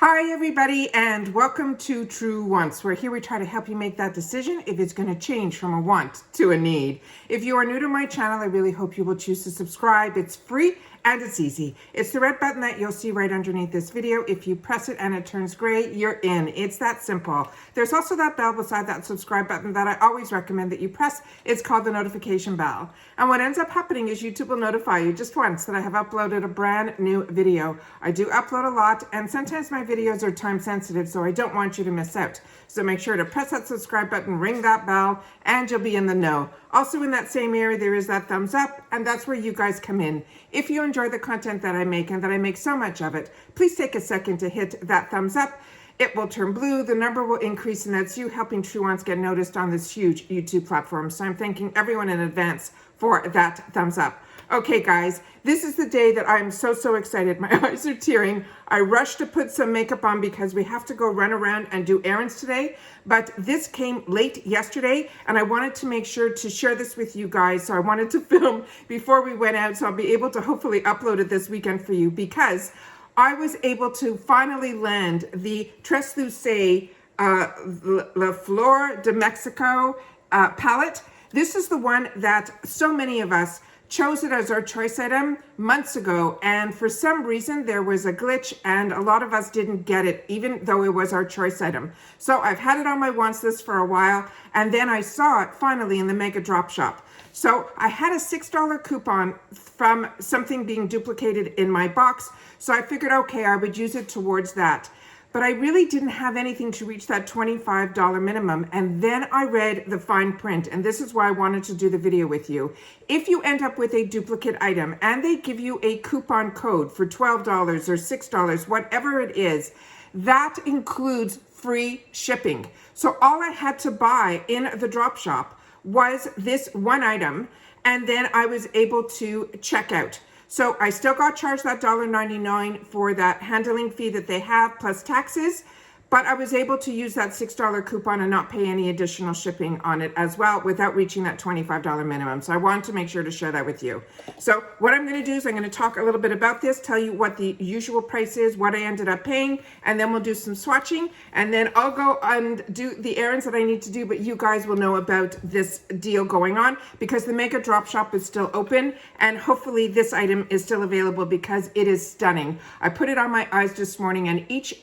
Hi everybody, and welcome to True Wants, where here we try to help you make that decision if it's going to change from a want to a need. If you are new to my channel, I really hope you will choose to subscribe. It's free and it's easy. It's the red button that you'll see right underneath this video. If you press it and it turns gray, you're in. It's that simple. There's also that bell beside that subscribe button that I always recommend that you press. It's called the notification bell. And what ends up happening is YouTube will notify you just once that I have uploaded a brand new video. I do upload a lot, and sometimes my videos are time sensitive, so I don't want you to miss out. So make sure to press that subscribe button, ring that bell, and you'll be in the know. Also in that same area, there is that thumbs up, and that's where you guys come in. If you enjoy the content that I make, and that I make so much of it, please take a second to hit that thumbs up. It will turn blue, the number will increase, and that's you helping True Wants get noticed on this huge YouTube platform. So I'm thanking everyone in advance for that thumbs up. Okay guys, this is the day that I'm so excited. My eyes are tearing. I rushed to put some makeup on because we have to go run around and do errands today. But this came late yesterday, and I wanted to make sure to share this with you guys. So I wanted to film before we went out, so I'll be able to hopefully upload it this weekend for you, because I was able to finally land the Tresluce La Flor de Mexico palette. This is the one that so many of us chose it as our choice item months ago, and for some reason there was a glitch and a lot of us didn't get it, even though it was our choice item. So I've had it on my wants list for a while, and then I saw it finally in the Mega Drop Shop. So I had a $6 coupon from something being duplicated in my box, so I figured, okay, I would use it towards that. But I really didn't have anything to reach that $25 minimum. And then I read the fine print, and this is why I wanted to do the video with you. If you end up with a duplicate item and they give you a coupon code for $12 or $6, whatever it is, that includes free shipping. So all I had to buy in the drop shop was this one item, and then I was able to check out. So I still got charged that $1.99 for that handling fee that they have plus taxes, but I was able to use that $6 coupon and not pay any additional shipping on it as well without reaching that $25 minimum. So I wanted to make sure to share that with you. So what I'm going to do is I'm going to talk a little bit about this, tell you what the usual price is, what I ended up paying, and then we'll do some swatching, and then I'll go and do the errands that I need to do, but you guys will know about this deal going on because the Mega Drop Shop is still open, and hopefully this item is still available because it is stunning. I put it on my eyes this morning, and each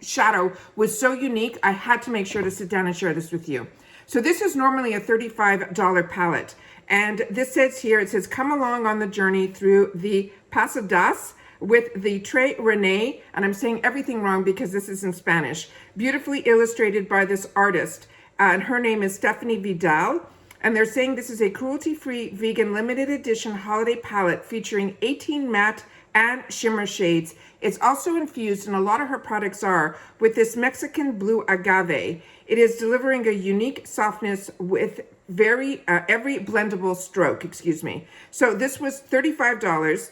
shadow was so unique, I had to make sure to sit down and share this with you. So this is normally a $35 palette, and this says here, it says, come along on the journey through the Pasadas with the Tres Rene, and I'm saying everything wrong because this is in Spanish, beautifully illustrated by this artist, and her name is Stephanie Vidal. And they're saying this is a cruelty-free vegan limited edition holiday palette featuring 18 matte and shimmer shades. It's also infused, and a lot of her products are, with this Mexican blue agave. It is delivering a unique softness with every blendable stroke, excuse me. So this was $35.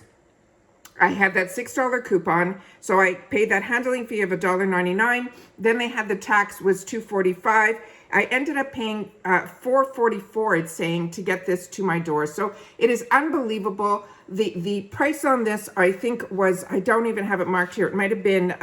I had that $6 coupon, so I paid that handling fee of $1.99. Then they had the tax was $2.45. I ended up paying $4.44, it's saying, to get this to my door. So it is unbelievable. The price on this, I think, was, I don't even have it marked here. It might have been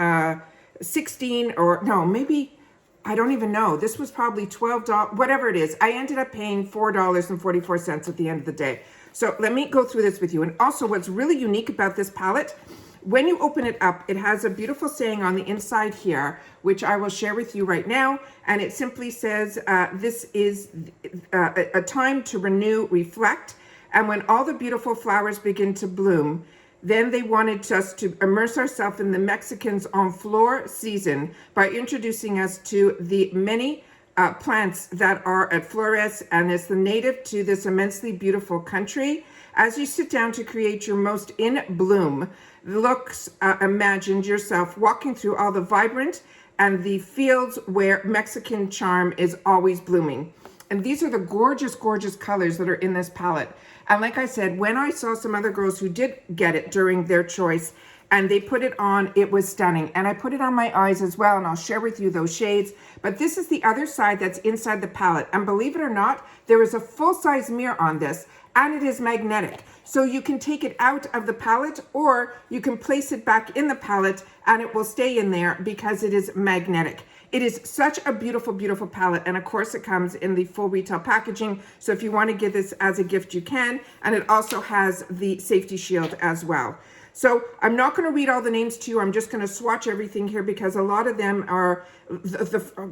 16 or no, maybe, I don't even know. This was probably $12, whatever it is. I ended up paying $4.44 at the end of the day. So let me go through this with you. And also what's really unique about this palette, when you open it up, it has a beautiful saying on the inside here, which I will share with you right now. And it simply says, this is a time to renew, reflect. And when all the beautiful flowers begin to bloom, then they wanted us to immerse ourselves in the Mexicans en Flor season by introducing us to the many plants that are at Flores, and it's the native to this immensely beautiful country. As you sit down to create your most in bloom looks, imagine yourself walking through all the vibrant and the fields where Mexican charm is always blooming. And these are the gorgeous colors that are in this palette. And like I said, when I saw some other girls who did get it during their choice and they put it on, it was stunning. And I put it on my eyes as well, and I'll share with you those shades. But this is the other side that's inside the palette. And believe it or not, there is a full-size mirror on this. and it is magnetic. So you can take it out of the palette, or you can place it back in the palette and it will stay in there because it is magnetic. It is such a beautiful, beautiful palette. And of course it comes in the full retail packaging. So if you want to give this as a gift, you can. And it also has the safety shield as well. So I'm not going to read all the names to you. I'm just going to swatch everything here because a lot of them are,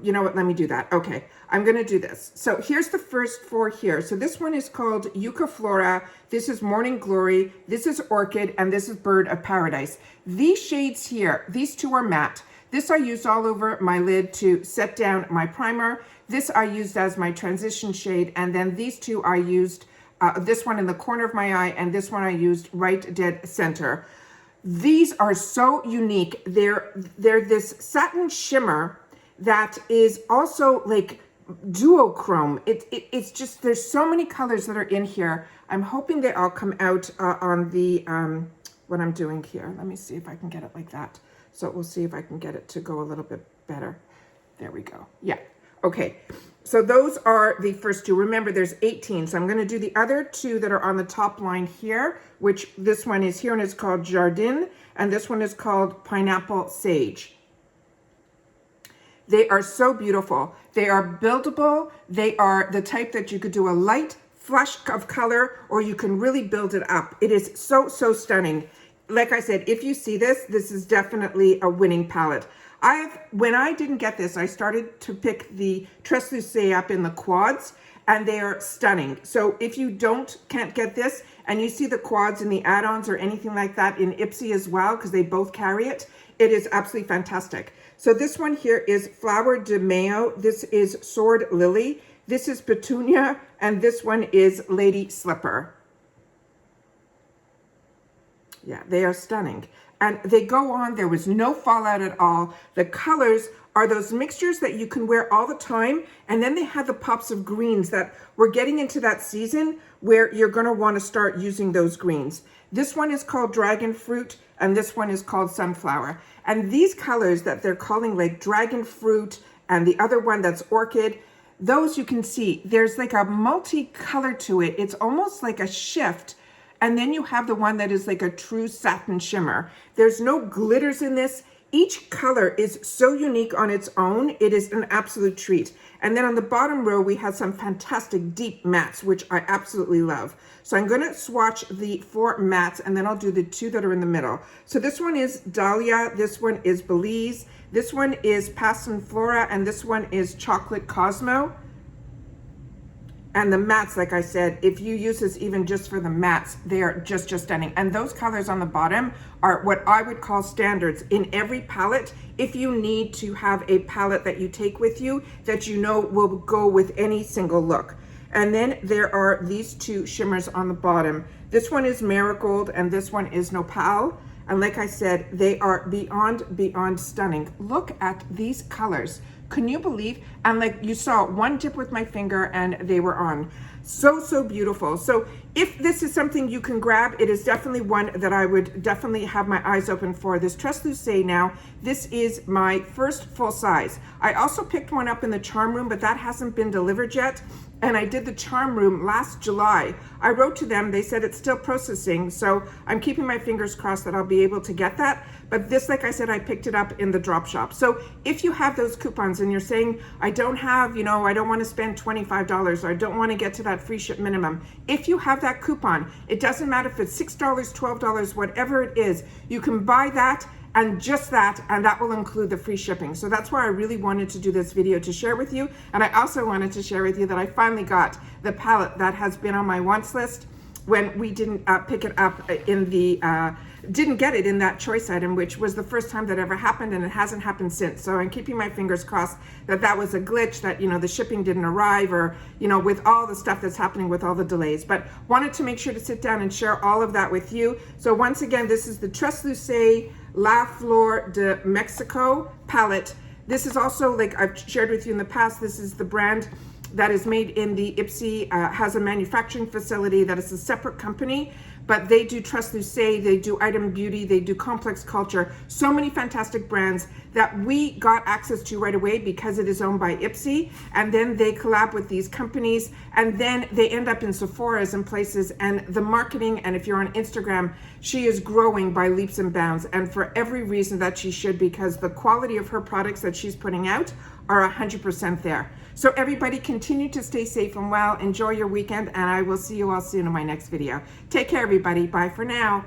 you know what, let me do that. Okay, I'm going to do this. So here's the first 4 here. So this one is called Yucca Flora. This is Morning Glory. This is Orchid. And this is Bird of Paradise. These shades here, these 2 are matte. This I used all over my lid to set down my primer. This I used as my transition shade. And then these 2 I used, this one in the corner of my eye, and this one I used right dead center. These are so unique. They're this satin shimmer that is also like duochrome. It's just, there's so many colors that are in here. I'm hoping they all come out on the, what I'm doing here. Let me see if I can get it like that. So we'll see if I can get it to go a little bit better. There we go. Yeah. Okay. So those are the first 2. Remember, there's 18. So I'm going to do the other 2 that are on the top line here, which this one is here and it's called Jardin. And this one is called Pineapple Sage. They are so beautiful. They are buildable. They are the type that you could do a light flush of color, or you can really build it up. It is so, so stunning. Like I said, if you see this, this is definitely a winning palette. When I didn't get this, I started to pick the Tresluce up in the quads, and they are stunning. So if you can't get this, and you see the quads in the add-ons or anything like that in Ipsy as well, because they both carry it, it is absolutely fantastic. So this one here is Flower de Mayo. This is Sword Lily. This is Petunia, and this one is Lady Slipper. Yeah, they are stunning. And they go on, there was no fallout at all. The colors are those mixtures that you can wear all the time. And then they have the pops of greens that we're getting into that season where you're gonna wanna start using those greens. This one is called Dragon Fruit, and this one is called Sunflower. And these colors that they're calling like Dragon Fruit, and the other one that's Orchid, those you can see, there's like a multi-color to it. It's almost like a shift. And then you have the one that is like a true satin shimmer. There's no glitters in this. Each color is so unique on its own. It is an absolute treat. And then on the bottom row, we have some fantastic deep mattes, which I absolutely love. So I'm gonna swatch the 4 mattes, and then I'll do the 2 that are in the middle. So this one is Dahlia, this one is Belize, this one is Passion Flora, and this one is Chocolate Cosmo. And the mattes, like I said, if you use this even just for the mattes, they are just stunning. And those colors on the bottom are what I would call standards in every palette. If you need to have a palette that you take with you that you know will go with any single look. And then there are these 2 shimmers on the bottom. This one is Marigold and this one is Nopal. And like I said, they are beyond stunning. Look at these colors. Can you believe? And like you saw, one dip with my finger and they were on. So beautiful. So if this is something you can grab, it is definitely one that I would definitely have my eyes open for. This Tresluce now, this is my first full size. I also picked one up in the Charm Room, but that hasn't been delivered yet. And I did the Charm Room last July. I wrote to them, they said it's still processing. So I'm keeping my fingers crossed that I'll be able to get that. But this, like I said, I picked it up in the drop shop. So if you have those coupons and you're saying, I don't have, you know, I don't want to spend $25 or I don't want to get to that free ship minimum. If you have that coupon, it doesn't matter if it's $6, $12, whatever it is, you can buy that and just that, and that will include the free shipping. So that's why I really wanted to do this video to share with you. And I also wanted to share with you that I finally got the palette that has been on my wants list when we didn't pick it up in the, didn't get it in that choice item, which was the first time that ever happened, and it hasn't happened since. So I'm keeping my fingers crossed that that was a glitch, that, you know, the shipping didn't arrive, or, you know, with all the stuff that's happening with all the delays. But wanted to make sure to sit down and share all of that with you. So once again, this is the Tresluce La Flor de Mexico palette. This is also, like I've shared with you in the past, this is the brand that is made in the Ipsy, has a manufacturing facility that is a separate company, but they do Tresluce, they do Item Beauty, they do Complex Culture, so many fantastic brands that we got access to right away because it is owned by Ipsy, and then they collab with these companies, and then they end up in Sephora's and places, and the marketing, and if you're on Instagram, she is growing by leaps and bounds, and for every reason that she should, because the quality of her products that she's putting out are 100% there. So everybody continue to stay safe and well, enjoy your weekend, and I will see you all soon in my next video. Take care, everybody. Bye for now.